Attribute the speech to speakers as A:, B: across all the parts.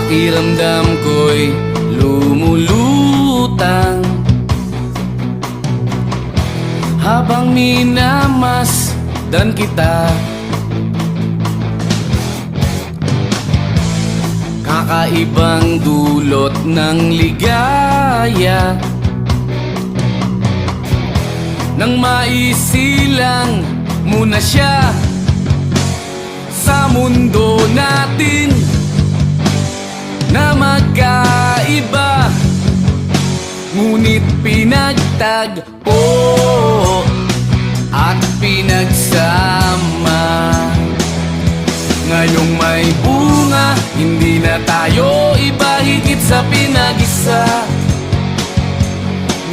A: Pakiramdam ko'y lumulutang habang minamasdan kita. Kakaibang dulot ng ligaya nang maisilang mo na siya sa mundo natin na magkaiba, ngunit pinagtagpo at pinagsama. Ngayong may bunga, hindi na tayo iba, higit sa pinag-isa.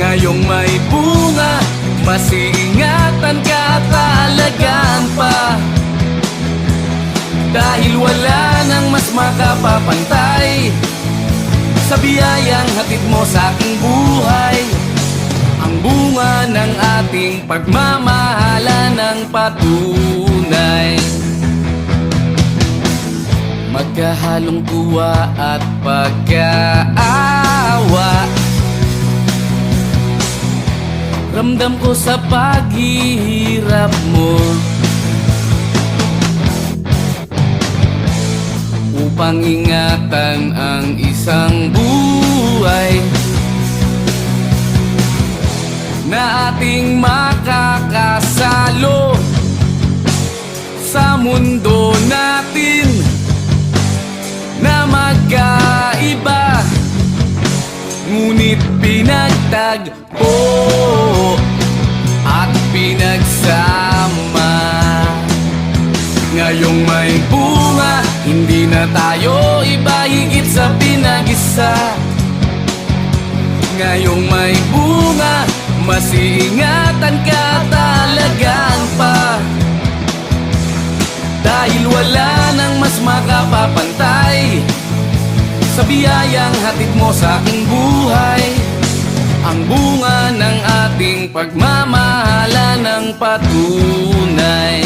A: Ngayong may bunga, mas iingatan ka at aalagaan pa, dahil wala nang mas makapapantay sa biyayang hatid mo sa aking buhay. Ang bunga ng ating pagmamahalan ng patunay, magkahalong tuwa at pagkaawa. Ramdam ko sa paghihirap mo, upang ingatan ang isang buhay na ating makakasalo sa mundo natin na magkaiba, ngunit pinagtagpo at pinagsama. Ngayong may bunga, hindi na tayo iba, higit sa pinag-isa. Ngayong may bunga, mas iingatan ka at alagaan pa, dahil wala nang mas makapapantay sa biyayang hatid mo sa aking buhay. Ang bunga ng ating pagmamahalan ng patunay.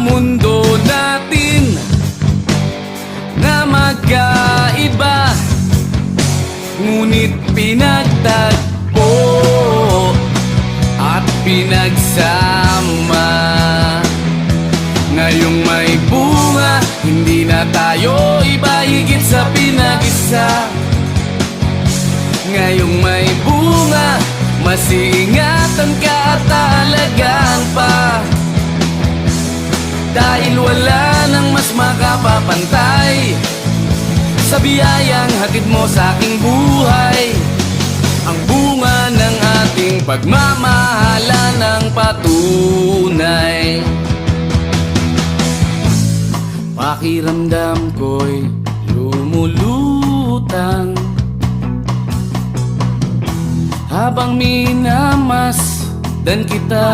A: Mundo natin na magkaiba, ngunit pinagtagpo at pinagsama. Ngayong may bunga, hindi na tayo iba, higit sa pinag-isa. Ngayong may bunga, mas iingatan ka at aalagaan pa, dahil wala nang mas makapapantay sa biyayang hatid mo sa aking buhay. Ang bunga ng ating pagmamahalan ng patunay. Pakiramdam ko'y lumulutang habang minamasdan kita.